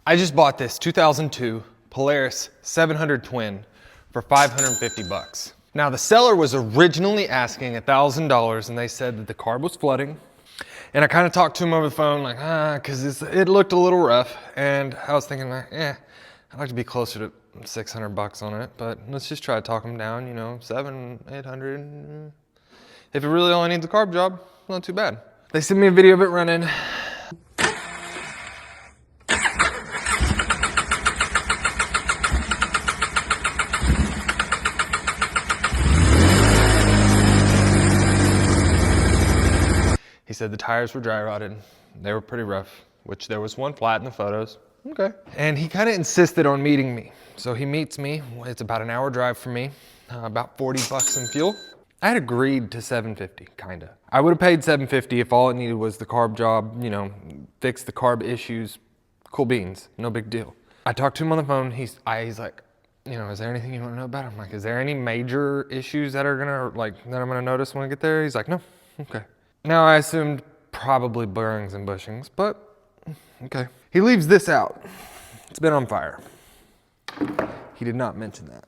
I just bought this 2002 Polaris 700 Twin for 550 bucks. Now the seller was originally asking $1,000 and they said that the carb was flooding. And I kind of talked to him over the phone like, cause it looked a little rough. And I was thinking like, I'd like to be closer to 600 bucks on it, but let's just try to talk him down, you know, 800. If it really only needs a carb job, not too bad. They sent me a video of it running. He said the tires were dry rotted. They were pretty rough, which there was one flat in the photos. Okay. And he kind of insisted on meeting me. So he meets me. It's about an hour drive from me, about 40 bucks in fuel. I had agreed to 750, kinda. I would have paid 750 if all it needed was the carb job, you know, fix the carb issues, cool beans, no big deal. I talked to him on the phone. He's like, you know, is there anything you want to know about it? I'm like, is there any major issues that are that I'm gonna notice when I get there? He's like, no, okay. Now I assumed probably bearings and bushings, but okay. He leaves this out. It's been on fire. He did not mention that.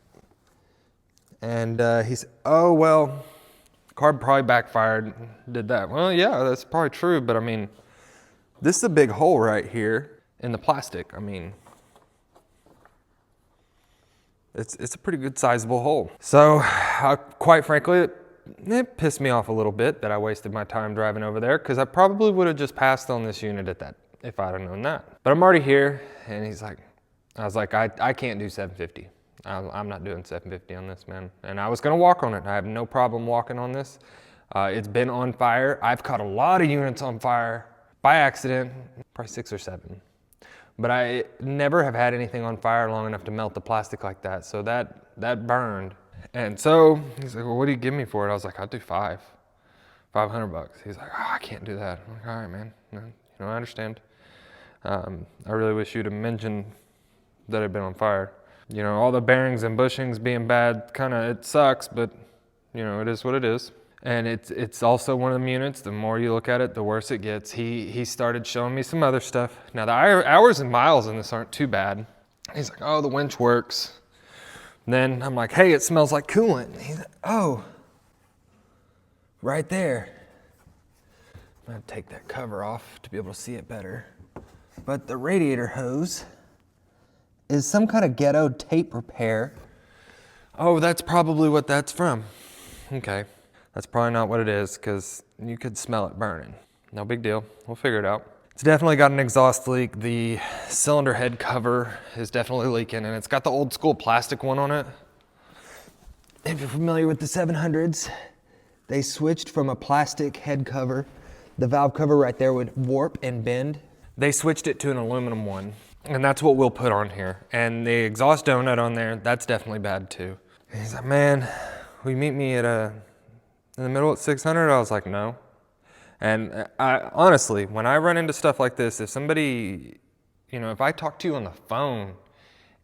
And he said, oh, well, carb probably backfired, did that. Well, yeah, that's probably true, but I mean, this is a big hole right here in the plastic. I mean, it's a pretty good sizable hole. So quite frankly, it pissed me off a little bit that I wasted my time driving over there, because I probably would have just passed on this unit at that if I'd have known that. But I'm already here, and he's like, I was like, I can't do 750. I'm not doing 750 on this, man. And I was gonna walk on it. I have no problem walking on this. It's been on fire. I've caught a lot of units on fire by accident, probably 6 or 7. But I never have had anything on fire long enough to melt the plastic like that. So that burned. And so he's like, well, what do you give me for it? I was like, I'll do 500 bucks. He's like, oh, I can't do that. I'm like, all right, man. No, you know, I understand. I really wish you'd have mentioned that it had been on fire. You know, all the bearings and bushings being bad, it sucks, but you know, it is what it is. And it's also one of the units, the more you look at it, the worse it gets. He started showing me some other stuff. Now the hours and miles in this aren't too bad. He's like, oh, the winch works. Then I'm like, hey, it smells like coolant. He's like, oh, right there. I'm gonna take that cover off to be able to see it better. But the radiator hose is some kind of ghetto tape repair. Oh, that's probably what that's from. Okay, that's probably not what it is, because you could smell it burning. No big deal, we'll figure it out. It's definitely got an exhaust leak. The cylinder head cover is definitely leaking, and it's got the old school plastic one on it. If you're familiar with the 700s, they switched from a plastic head cover. The valve cover right there would warp and bend. They switched it to an aluminum one, and that's what we'll put on here. And the exhaust donut on there, that's definitely bad too. And he's like, man, will you meet me in the middle at 600? I was like, no. And I honestly, when I run into stuff like this, if somebody, you know, if I talk to you on the phone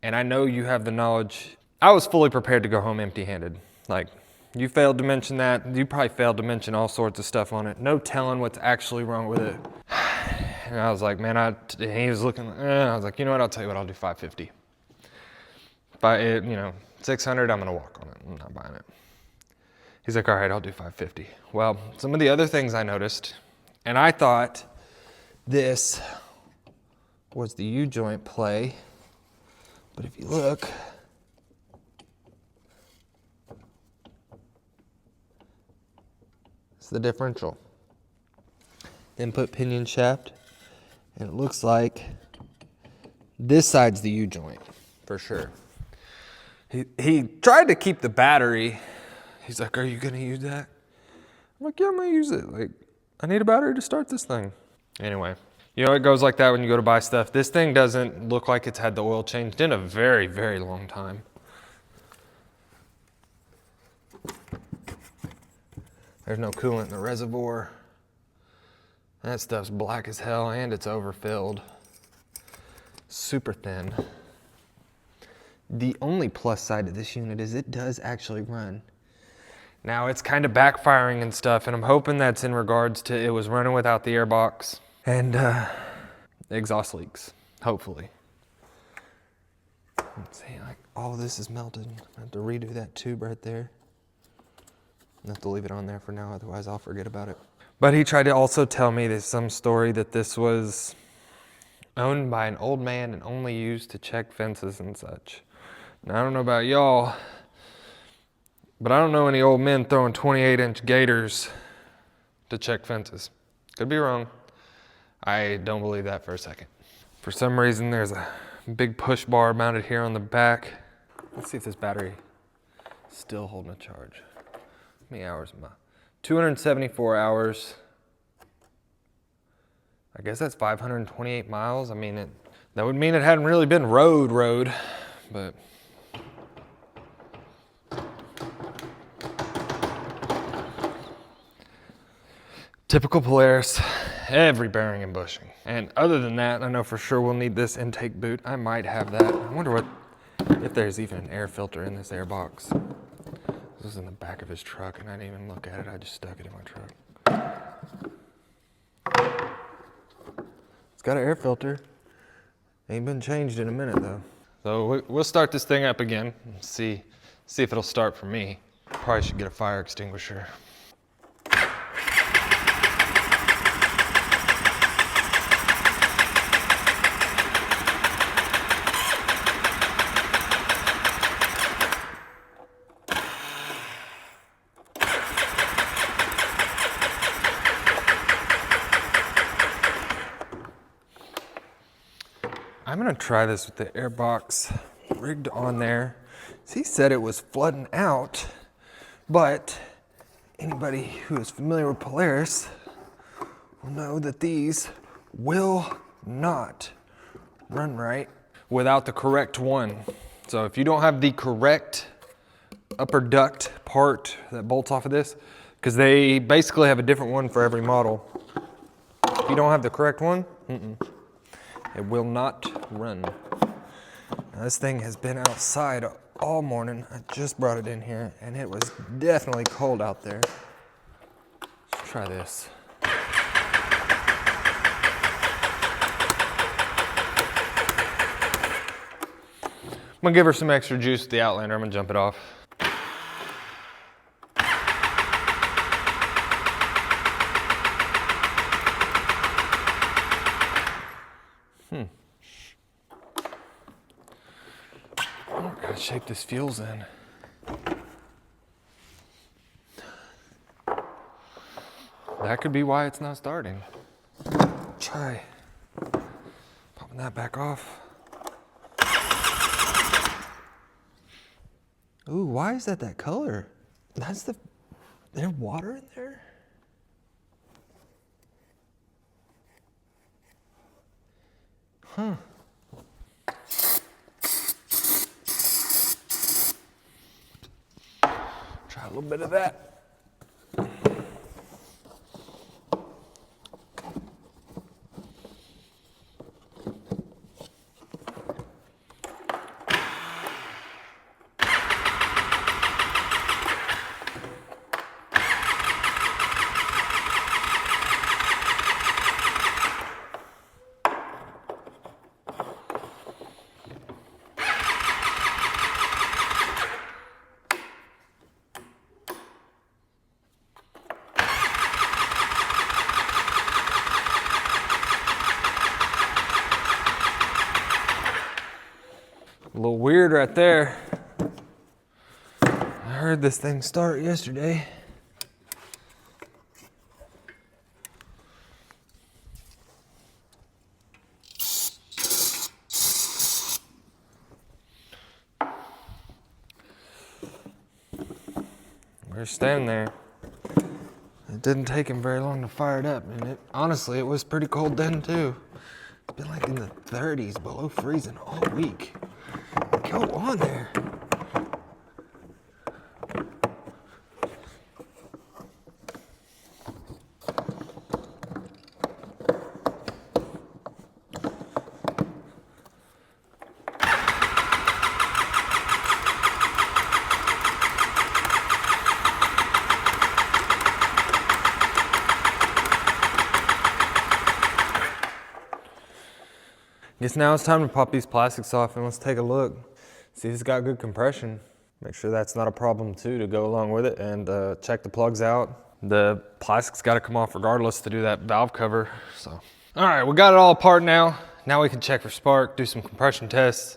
and I know you have the knowledge, I was fully prepared to go home empty-handed. Like, you failed to mention that. You probably failed to mention all sorts of stuff on it. No telling what's actually wrong with it. And I was like, man, he was looking, I was like, you know what, I'll tell you what, I'll do 550. You know, 600, I'm gonna walk on it, I'm not buying it. He's like, all right, I'll do 550. Well, some of the other things I noticed, and I thought this was the U-joint play, but if you look, it's the differential. Input pinion shaft, and it looks like this side's the U-joint, for sure. He tried to keep the battery. He's like, are you gonna use that? I'm like, yeah, I'm gonna use it. Like, I need a battery to start this thing. Anyway, you know, it goes like that when you go to buy stuff. This thing doesn't look like it's had the oil changed in a very, very long time. There's no coolant in the reservoir. That stuff's black as hell and it's overfilled. Super thin. The only plus side to this unit is it does actually run. Now it's kind of backfiring and stuff, and I'm hoping that's in regards to it was running without the airbox and exhaust leaks, hopefully. Let's see, like all this is melted. I have to redo that tube right there. I have to leave it on there for now, otherwise I'll forget about it. But he tried to also tell me there's some story that this was owned by an old man and only used to check fences and such. Now I don't know about y'all, but I don't know any old men throwing 28-inch gators to check fences. Could be wrong. I don't believe that for a second. For some reason, there's a big push bar mounted here on the back. Let's see if this battery is still holding a charge. How many hours am I? 274 hours. I guess that's 528 miles. I mean, that would mean it hadn't really been road, but. Typical Polaris, every bearing and bushing. And other than that, I know for sure we'll need this intake boot. I might have that. I wonder if there's even an air filter in this air box. This is in the back of his truck and I didn't even look at it. I just stuck it in my truck. It's got an air filter. Ain't been changed in a minute though. So we'll start this thing up again and see if it'll start for me. Probably should get a fire extinguisher. I'm gonna try this with the air box rigged on there. He said it was flooding out, but anybody who is familiar with Polaris will know that these will not run right without the correct one. So if you don't have the correct upper duct part that bolts off of this, because they basically have a different one for every model. If you don't have the correct one, it will not run. Now, this thing has been outside all morning. I just brought it in here and it was definitely cold out there. Let's try this. I'm gonna give her some extra juice with the Outlander. I'm gonna jump it off. Gotta shape this fuels in. That could be why it's not starting. Try popping that back off. Ooh, why is that color? There's water in there? Huh. Try a little bit of that. A little weird right there. I heard this thing start yesterday. We're standing there. It didn't take him very long to fire it up, and honestly, it was pretty cold then too. It's been like in the 30s, below freezing all week. Go on there. Guess now it's time to pop these plastics off and let's take a look. See if it's got good compression. Make sure that's not a problem too to go along with it, and check the plugs out. The plastic's got to come off regardless to do that valve cover. So, all right, we got it all apart now. Now we can check for spark, do some compression tests,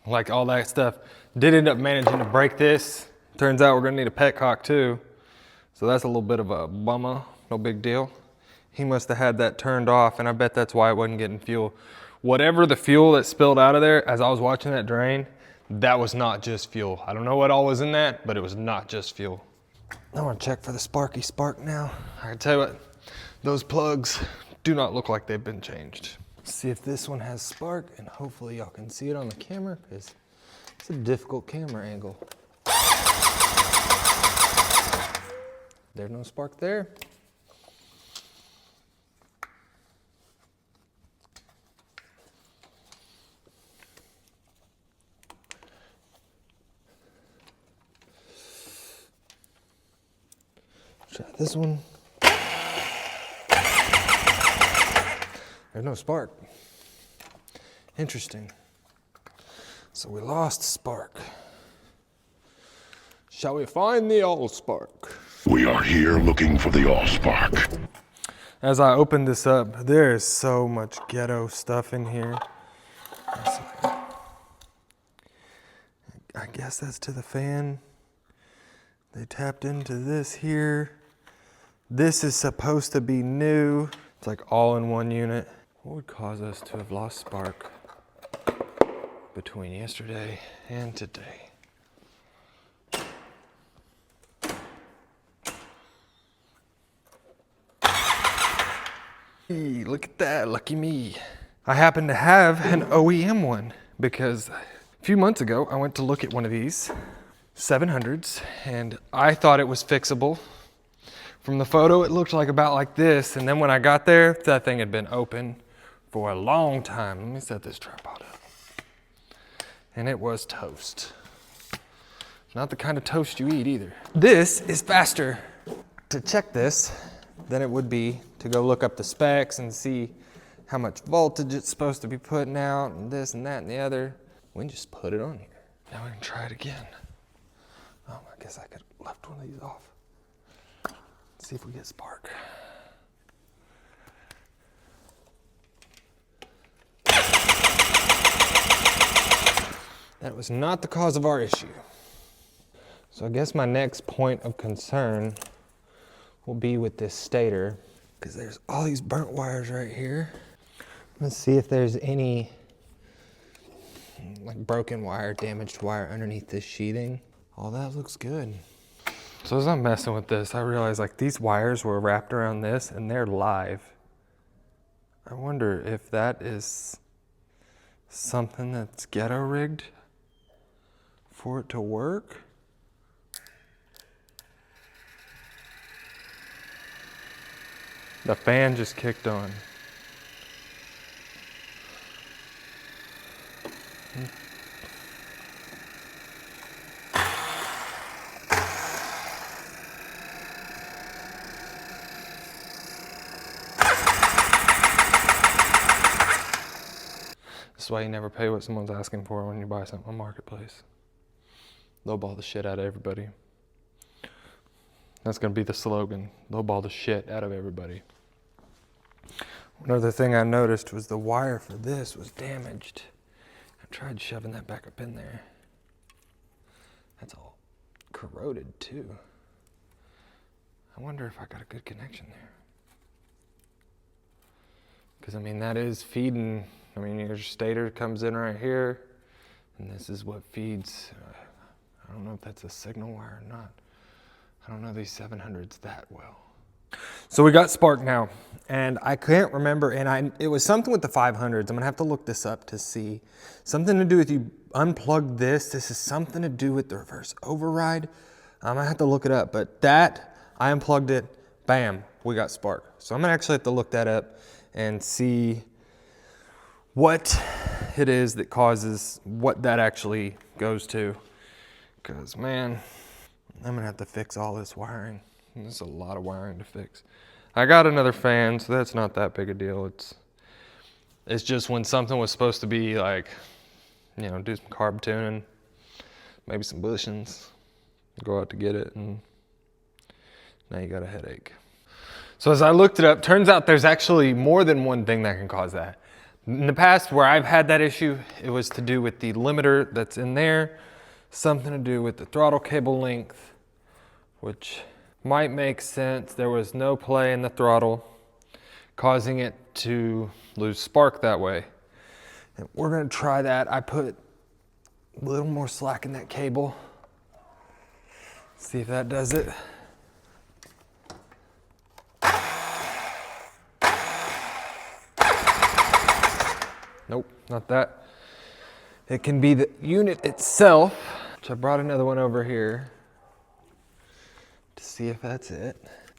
like all that stuff. Did end up managing to break this. Turns out we're gonna need a petcock too. So that's a little bit of a bummer, no big deal. He must have had that turned off, and I bet that's why it wasn't getting fuel. Whatever the fuel that spilled out of there as I was watching that drain, that was not just fuel. I don't know what all was in that, but it was not just fuel. I want to check for the sparky spark now. I can tell you what, those plugs do not look like they've been changed. Let's see if this one has spark, and hopefully y'all can see it on the camera, because it's a difficult camera angle. There's no spark there. Try this one. There's no spark. Interesting. So we lost spark. Shall we find the all-spark? We are here looking for the all-spark. As I open this up, there is so much ghetto stuff in here. I guess that's to the fan. They tapped into this here. This is supposed to be new. It's like all in one unit. What would cause us to have lost spark between yesterday and today? Hey, look at that, lucky me. I happen to have an OEM one because a few months ago I went to look at one of these 700s and I thought it was fixable. From the photo it looked like about like this, and then when I got there that thing had been open for a long time. Let me set this tripod up. And it was toast. Not the kind of toast you eat either. This is faster to check this than it would be to go look up the specs and see how much voltage it's supposed to be putting out and this and that and the other. We can just put it on here. Now we can try it again. Oh, I guess I could have left one of these off. Let's see if we get spark. That was not the cause of our issue. So I guess my next point of concern will be with this stator, because there's all these burnt wires right here. Let's see if there's any like broken wire, damaged wire underneath this sheathing. All that looks good. So as I'm messing with this, I realized like these wires were wrapped around this and they're live. I wonder if that is something that's ghetto rigged for it to work. The fan just kicked on. That's why you never pay what someone's asking for when you buy something on Marketplace. Lowball the shit out of everybody. That's gonna be the slogan. Lowball the shit out of everybody. Another thing I noticed was the wire for this was damaged. I tried shoving that back up in there. That's all corroded too. I wonder if I got a good connection there. Because I mean, that is feeding. I mean, your stator comes in right here, and this is what feeds. I don't know if that's a signal wire or not. I don't know these 700s that well. So we got spark now, and I can't remember, and it was something with the 500s. I'm gonna have to look this up to see. Something to do with you unplug this. This is something to do with the reverse override. I'm gonna have to look it up, but that, I unplugged it, bam, we got spark. So I'm gonna actually have to look that up and see what it is that causes what that actually goes to. Because man, I'm gonna have to fix all this wiring. There's a lot of wiring to fix. I got another fan, so that's not that big a deal. It's just when something was supposed to be like, you know, do some carb tuning, maybe some bushings. Go out to get it, and now you got a headache. So as I looked it up, turns out there's actually more than one thing that can cause that. In the past, where I've had that issue, it was to do with the limiter that's in there, something to do with the throttle cable length, which might make sense. There was no play in the throttle, causing it to lose spark that way. And we're gonna try that. I put a little more slack in that cable. See if that does it. Nope, not that. It can be the unit itself, which I brought another one over here to see if that's it.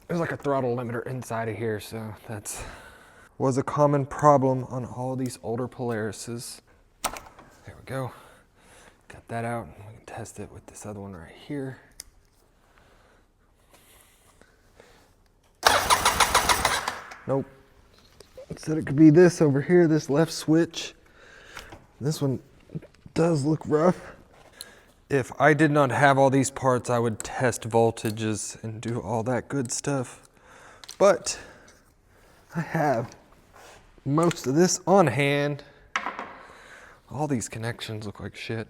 There's like a throttle limiter inside of here, so that's was a common problem on all these older Polarises. There we go. Got that out. We can test it with this other one right here. Nope. It said it could be this over here, this left switch. This one does look rough. If I did not have all these parts, I would test voltages and do all that good stuff. But I have most of this on hand. All these connections look like shit.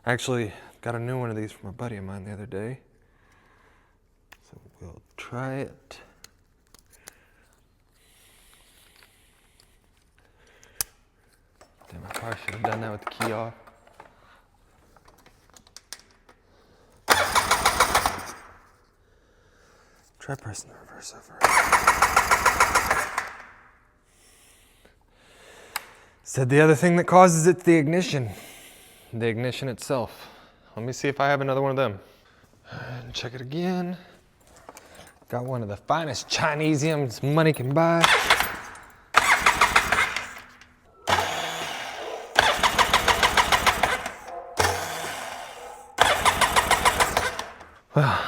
I actually got a new one of these from a buddy of mine the other day. So we'll try it. Damn, I probably should have done that with the key off. Try pressing the reverse over. Said the other thing that causes it's the ignition. The ignition itself. Let me see if I have another one of them. And check it again. Got one of the finest Chinesiums money can buy. Well,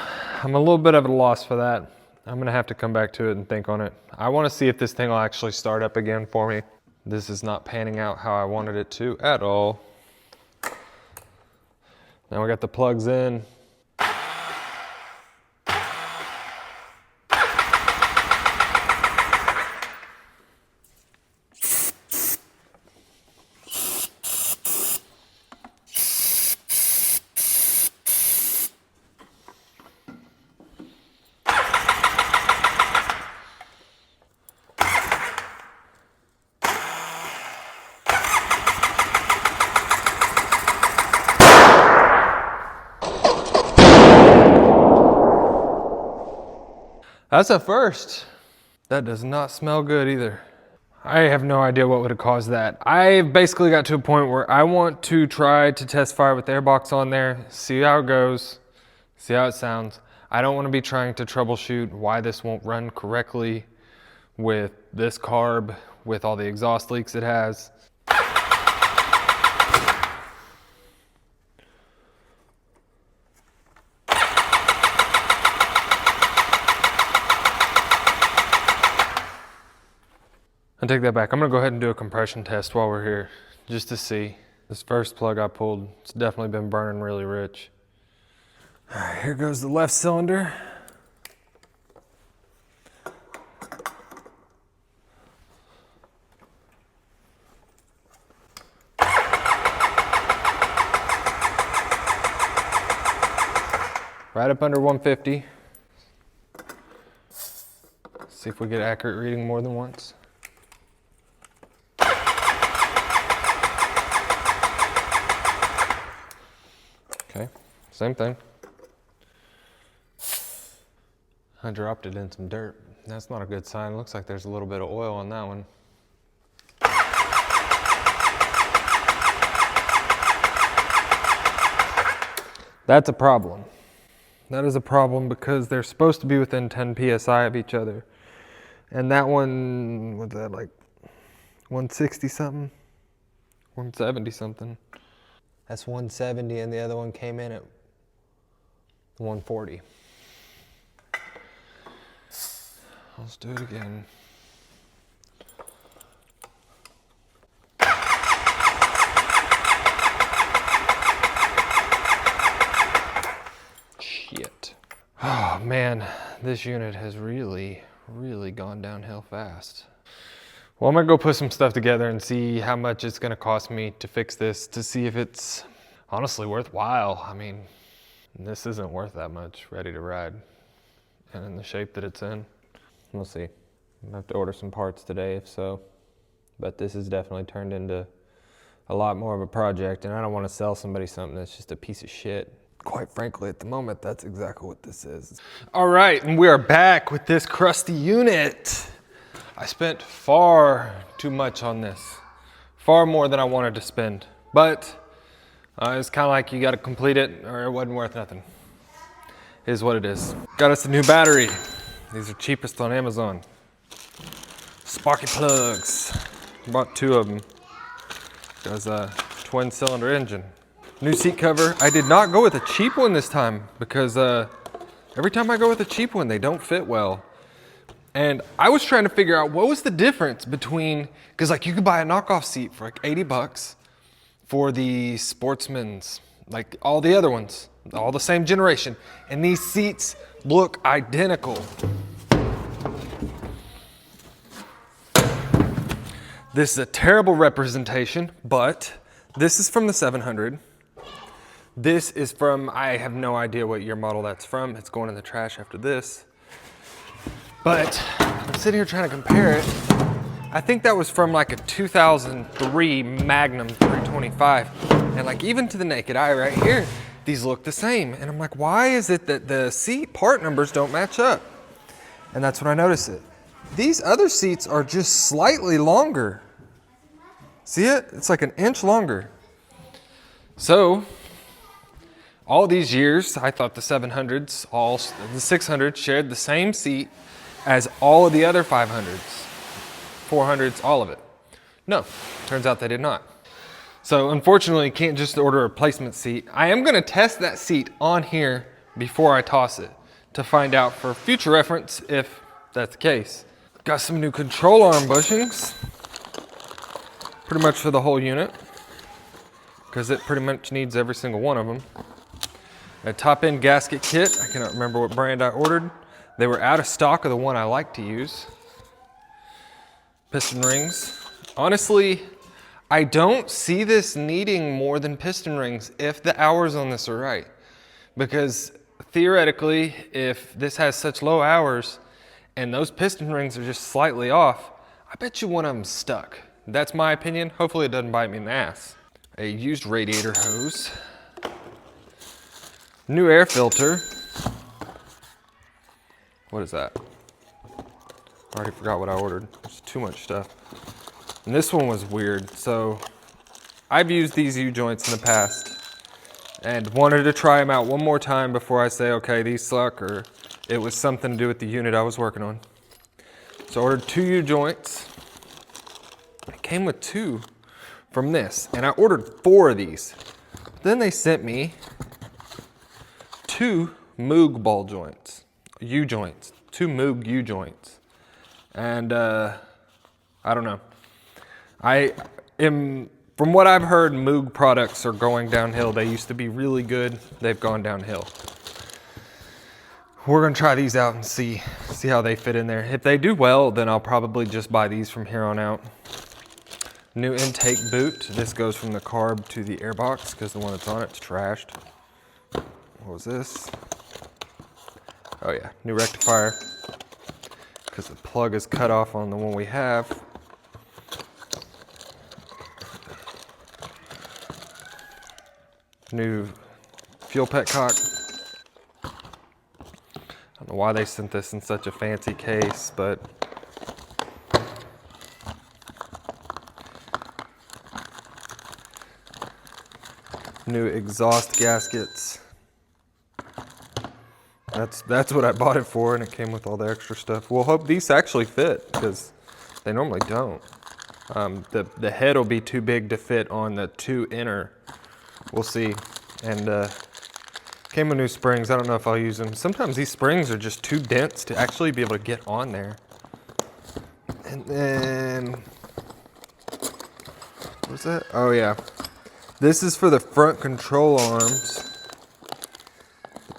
I'm a little bit of a loss for that. I'm gonna have to come back to it and think on it. I wanna see if this thing will actually start up again for me. This is not panning out how I wanted it to at all. Now we got the plugs in. That's a first. That does not smell good either. I have no idea what would have caused that. I basically got to a point where I want to try to test fire with the airbox on there, see how it goes, see how it sounds. I don't want to be trying to troubleshoot why this won't run correctly with this carb, with all the exhaust leaks it has. I take that back. I'm gonna go ahead and do a compression test while we're here, just to see. This first plug I pulled, it's definitely been burning really rich. All right, here goes the left cylinder. Right up under 150. See if we get accurate reading more than once. Okay, same thing. I dropped it in some dirt. That's not a good sign. Looks like there's a little bit of oil on that one. That's a problem. That is a problem because they're supposed to be within 10 PSI of each other. And that one, was that like 160 something? 170 something. That's 170 and the other one came in at 140. Let's do it again. man, this unit has really gone downhill fast. Well, I'm gonna go put some stuff together and see how much it's gonna cost me to fix this, to see if it's honestly worthwhile. I mean, this isn't worth that much ready to ride and in the shape that it's in. We'll see. I'm gonna have to order some parts today if so, but this has definitely turned into a lot more of a project, and I don't want to sell somebody something that's just a piece of shit. Quite frankly, at the moment, that's exactly what this is. All right, and we are back with this crusty unit. I spent far too much on this, far more than I wanted to spend, but it's kind of like you got to complete it or it wasn't worth nothing. It is what it is. Got us a new battery. These are cheapest on Amazon. Sparky plugs. Bought 2 of them. Does a twin cylinder engine. New seat cover. I did not go with a cheap one this time because every time I go with a cheap one, they don't fit well. And I was trying to figure out what was the difference between, because like you could buy a knockoff seat for like 80 bucks for the Sportsman's, like all the other ones, all the same generation. And these seats look identical. This is a terrible representation, but this is from the 700. This is from, I have no idea what year model that's from. It's going in the trash after this. But I'm sitting here trying to compare it. I think that was from like a 2003 Magnum 325. And like even to the naked eye right here, these look the same. And I'm like, why is it that the seat part numbers don't match up? And that's when I noticed it. These other seats are just slightly longer. See it? It's like an inch longer. So, all these years, I thought the 700s, all the 600s shared the same seat as all of the other 500s, 400s, all of it. No, turns out they did not. So unfortunately, you can't just order a replacement seat. I am gonna test that seat on here before I toss it to find out for future reference if that's the case. Got some new control arm bushings, pretty much for the whole unit, because it pretty much needs every single one of them. A top end gasket kit, I cannot remember what brand I ordered. They were out of stock of the one I like to use. Piston rings. Honestly, I don't see this needing more than piston rings if the hours on this are right. Because theoretically, if this has such low hours and those piston rings are just slightly off, I bet you one of them's stuck. That's my opinion. Hopefully it doesn't bite me in the ass. A used radiator hose. New air filter. What is that? I already forgot what I ordered. There's too much stuff. And this one was weird. So I've used these U-joints in the past and wanted to try them out one more time before I say, okay, these suck, or it was something to do with the unit I was working on. So I ordered 2 U-joints. It came with 2 from this, and I ordered 4 of these. Then they sent me 2 Moog ball joints. U-joints, 2 Moog U-joints. And I don't know. From what I've heard, Moog products are going downhill. They used to be really good. They've gone downhill. We're gonna try these out and see how they fit in there. If they do well, then I'll probably just buy these from here on out. New intake boot. This goes from the carb to the airbox because the one that's on it's trashed. What was this? Oh yeah, new rectifier, because the plug is cut off on the one we have. New fuel petcock. I don't know why they sent this in such a fancy case, but new exhaust gaskets. That's what I bought it for, and it came with all the extra stuff. We'll hope these actually fit, because they normally don't. The head will be too big to fit on the 2 inner. We'll see. And came with new springs. I don't know if I'll use them. Sometimes these springs are just too dense to actually be able to get on there. And then, what was that? Oh yeah. This is for the front control arms.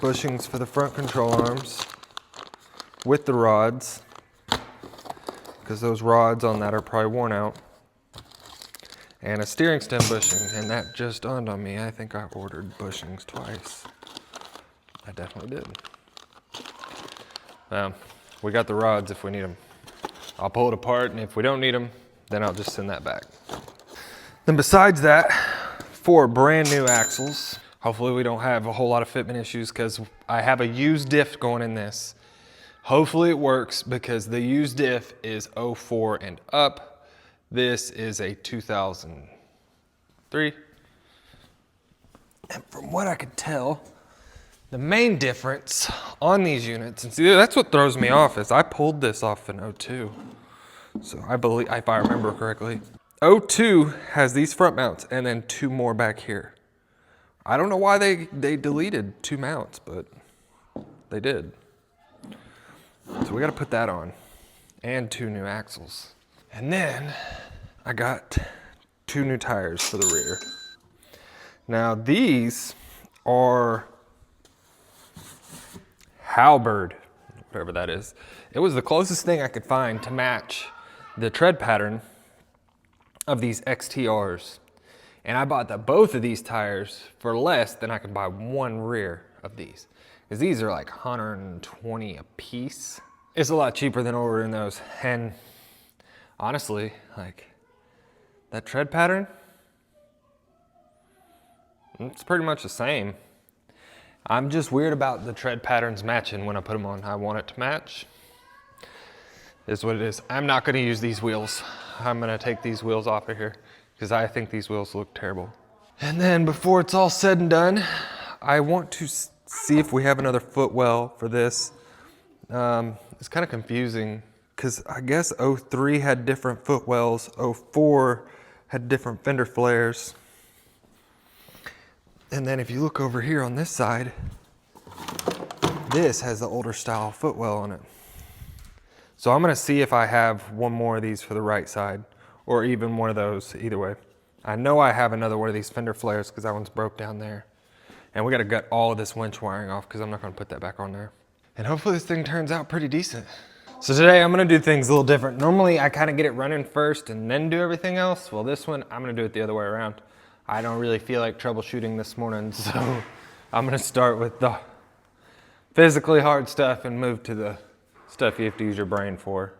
Bushings for the front control arms. with the rods, because those rods on that are probably worn out, and a steering stem bushing, and that just dawned on me. I think I ordered bushings twice. I definitely did. We got the rods if we need them. I'll pull it apart, and if we don't need them, then I'll just send that back. Then besides that, 4 brand new axles. Hopefully we don't have a whole lot of fitment issues, because I have a used diff going in this. Hopefully it works, because the used diff is 04 and up. This is a 2003. And from what I could tell, the main difference on these units, and see, that's what throws me off, is I pulled this off in 02. So I believe, if I remember correctly, 02 has these front mounts and then 2 more back here. I don't know why they deleted 2 mounts, but they did. So we got to put that on, and 2 new axles. And then I got 2 new tires for the rear. Now these are Halberd, whatever that is. It was the closest thing I could find to match the tread pattern of these XTRs. And I bought both of these tires for less than I could buy 1 rear of these. Because these are like 120 a piece. It's a lot cheaper than ordering those. And honestly, like, that tread pattern, it's pretty much the same. I'm just weird about the tread patterns matching when I put them on. I want it to match. Is what it is. I'm not gonna use these wheels. I'm gonna take these wheels off of here because I think these wheels look terrible. And then before it's all said and done, I want to see if we have another footwell for this. It's kind of confusing because I guess 03 had different footwells, 04 had different fender flares. And then if you look over here on this side, this has the older style footwell on it. So I'm gonna see if I have 1 more of these for the right side, or even 1 of those, either way. I know I have another 1 of these fender flares because that one's broke down there. And we gotta gut all of this winch wiring off because I'm not gonna put that back on there. And hopefully this thing turns out pretty decent. So today I'm gonna do things a little different. Normally I kind of get it running first and then do everything else. Well, this one, I'm gonna do it the other way around. I don't really feel like troubleshooting this morning, so I'm gonna start with the physically hard stuff and move to the stuff you have to use your brain for.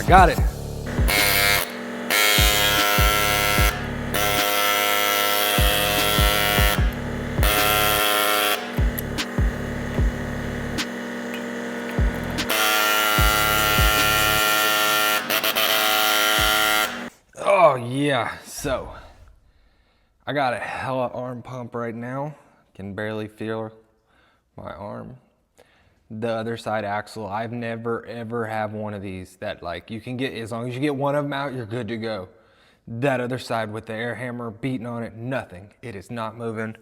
Got it. Oh yeah, so I got a hella arm pump right now. Can barely feel my arm. the other side axle. I've never ever have one of these that like you can get, as long as you get one of them out, you're good to go. That other side with the air hammer beating on it, nothing. It is not moving.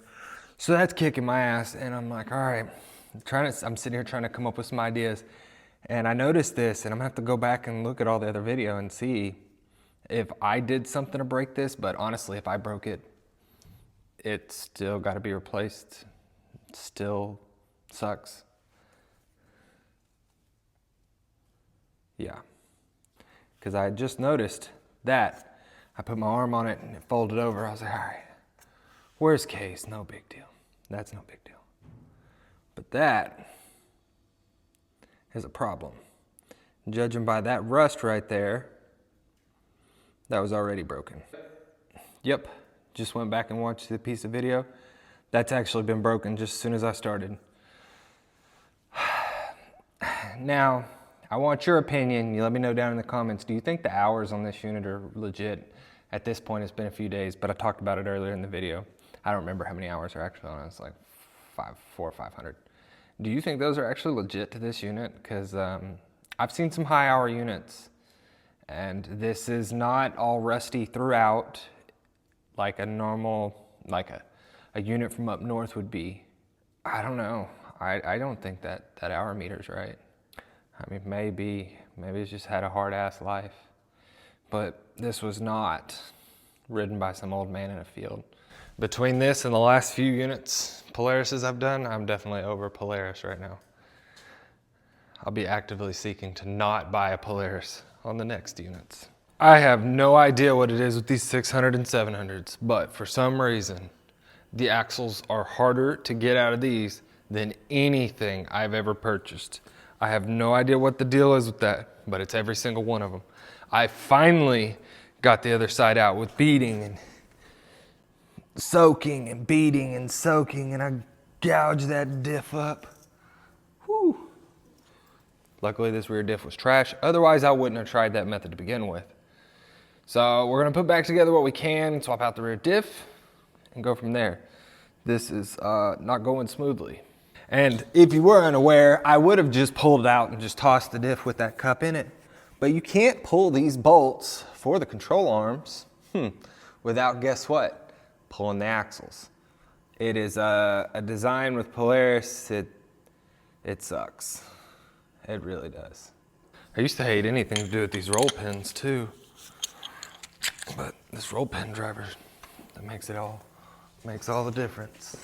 So that's kicking my ass, and I'm like, all right, I'm sitting here trying to come up with some ideas. And I noticed this, and I'm gonna have to go back and look at all the other video and see if I did something to break this. But honestly, if I broke it, it's still gotta be replaced. It still sucks. Yeah, because I just noticed that. I put my arm on it and it folded over. I was like, all right, worst case, no big deal. That's no big deal. But that is a problem. Judging by that rust right there, that was already broken. Yep, just went back and watched the piece of video. That's actually been broken just as soon as I started. Now, I want your opinion. You let me know down in the comments. Do you think the hours on this unit are legit? At this point, it's been a few days, but I talked about it earlier in the video. I don't remember how many hours are actually on it. It's like 400 or 500. Do you think those are actually legit to this unit? Because I've seen some high hour units, and this is not all rusty throughout like a normal, like a unit from up north would be. I don't know. I don't think that hour meter's right. I mean, maybe it's just had a hard ass life, but this was not ridden by some old man in a field. Between this and the last few units, Polarises I've done, I'm definitely over Polaris right now. I'll be actively seeking to not buy a Polaris on the next units. I have no idea what it is with these 600 and 700s, but for some reason, the axles are harder to get out of these than anything I've ever purchased. I have no idea what the deal is with that, but it's every single one of them. I finally got the other side out with beating and soaking and beating and soaking, and I gouged that diff up. Whew. Luckily this rear diff was trash. Otherwise I wouldn't have tried that method to begin with. So we're gonna put back together what we can, swap out the rear diff, and go from there. This is not going smoothly. And if you were unaware, I would have just pulled it out and just tossed the diff with that cup in it. But you can't pull these bolts for the control arms without, guess what? Pulling the axles. It is a design with Polaris, it sucks. It really does. I used to hate anything to do with these roll pins too. But this roll pin driver, that makes all the difference.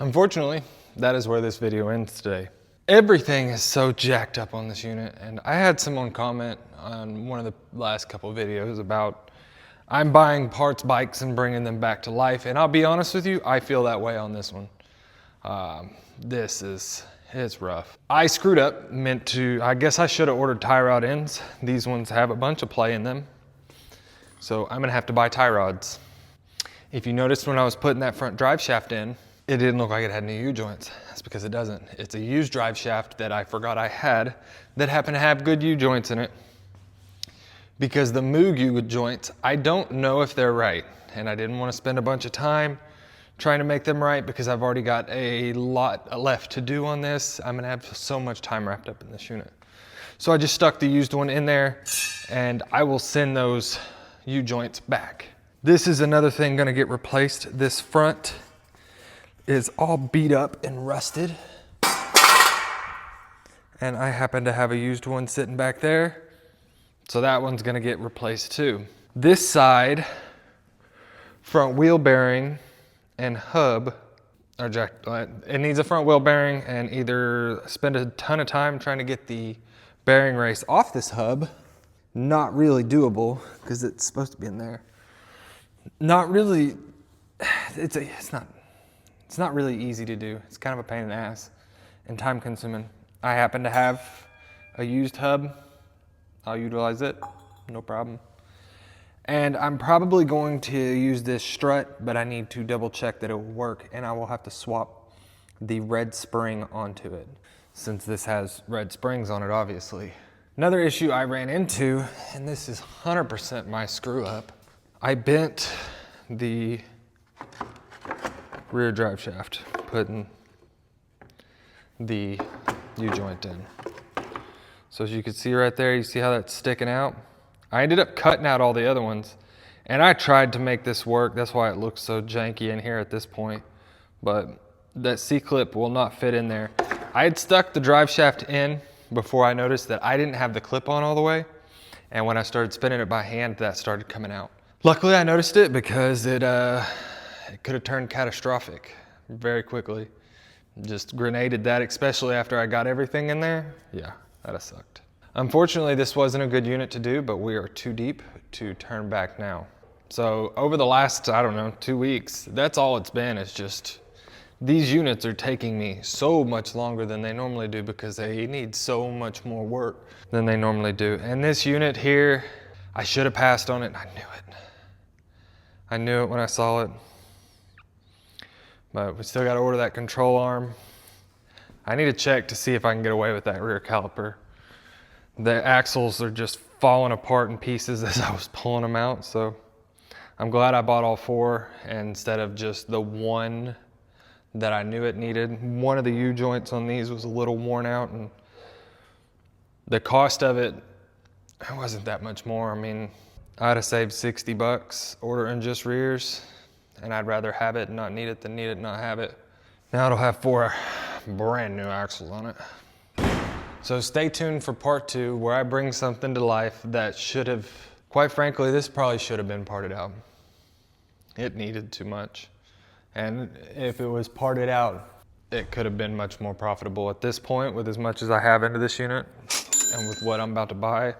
Unfortunately, that is where this video ends today. Everything is so jacked up on this unit, and I had someone comment on one of the last couple of videos about I'm buying parts bikes and bringing them back to life, and I'll be honest with you, I feel that way on this one. It's rough. I screwed up, I guess I should have ordered tie rod ends. These ones have a bunch of play in them, so I'm gonna have to buy tie rods. If you noticed when I was putting that front drive shaft in, it didn't look like it had any U-joints. That's because it doesn't. It's a used drive shaft that I forgot I had that happened to have good U-joints in it. Because the Moog U-joints, I don't know if they're right, and I didn't want to spend a bunch of time trying to make them right because I've already got a lot left to do on this. I'm gonna have so much time wrapped up in this unit. So I just stuck the used one in there, and I will send those U-joints back. This is another thing gonna get replaced. This front is all beat up and rusted. And I happen to have a used one sitting back there. So that one's gonna get replaced too. This side, front wheel bearing and hub are jacked. It needs a front wheel bearing, and either spend a ton of time trying to get the bearing race off this hub. Not really doable because it's supposed to be in there. Not really, it's not really easy to do. It's kind of a pain in the ass and time consuming. I happen to have a used hub. I'll utilize it, no problem. And I'm probably going to use this strut, but I need to double check that it will work, and I will have to swap the red spring onto it, since this has red springs on it, obviously. Another issue I ran into, and this is 100% my screw up, I bent the rear drive shaft, putting the U-joint in. So as you can see right there, you see how that's sticking out? I ended up cutting out all the other ones, and I tried to make this work. That's why it looks so janky in here at this point, but that C-clip will not fit in there. I had stuck the drive shaft in before I noticed that I didn't have the clip on all the way, and when I started spinning it by hand, that started coming out. Luckily, I noticed it because it could have turned catastrophic very quickly. Just grenaded that, especially after I got everything in there. Yeah, that'd have sucked. Unfortunately, this wasn't a good unit to do, but we are too deep to turn back now. So over the last, I don't know, 2 weeks, that's all it's been. It's just, these units are taking me so much longer than they normally do because they need so much more work than they normally do. And this unit here, I should have passed on it. I knew it. I knew it when I saw it. But we still got to order that control arm. I need to check to see if I can get away with that rear caliper. The axles are just falling apart in pieces as I was pulling them out, so I'm glad I bought all 4 instead of just the one that I knew it needed. One of the U-joints on these was a little worn out, and the cost of it wasn't that much more. I mean, I'd have saved 60 bucks ordering just rears, and I'd rather have it and not need it than need it and not have it. Now it'll have 4 brand new axles on it. So stay tuned for part 2, where I bring something to life that should have, quite frankly, this probably should have been parted out. It needed too much. And if it was parted out, it could have been much more profitable. At this point, with as much as I have into this unit and with what I'm about to buy,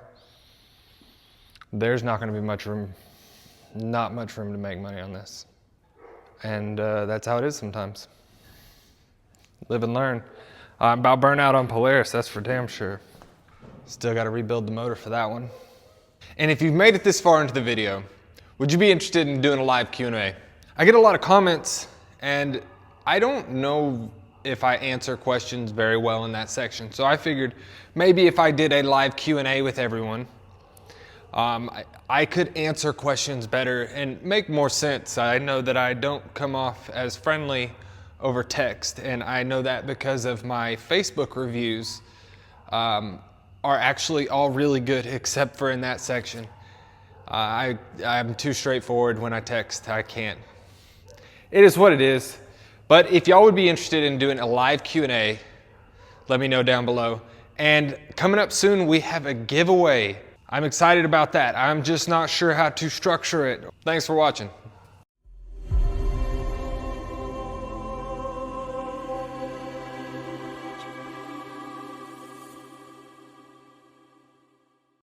there's not gonna be much room, not much room to make money on this. And that's how it is sometimes. Live and learn. I'm about burnt out on Polaris, that's for damn sure. Still got to rebuild the motor for that one. And if you've made it this far into the video, would you be interested in doing a live Q&A? I get a lot of comments, and I don't know if I answer questions very well in that section. So I figured maybe if I did a live Q&A with everyone, I could answer questions better and make more sense. I know that I don't come off as friendly over text, and I know that because of my Facebook reviews are actually all really good except for in that section. I'm too straightforward when I text. I can't. It is what it is. But if y'all would be interested in doing a live Q&A, let me know down below. And coming up soon, we have a giveaway. I'm excited about that. I'm just not sure how to structure it. Thanks for watching.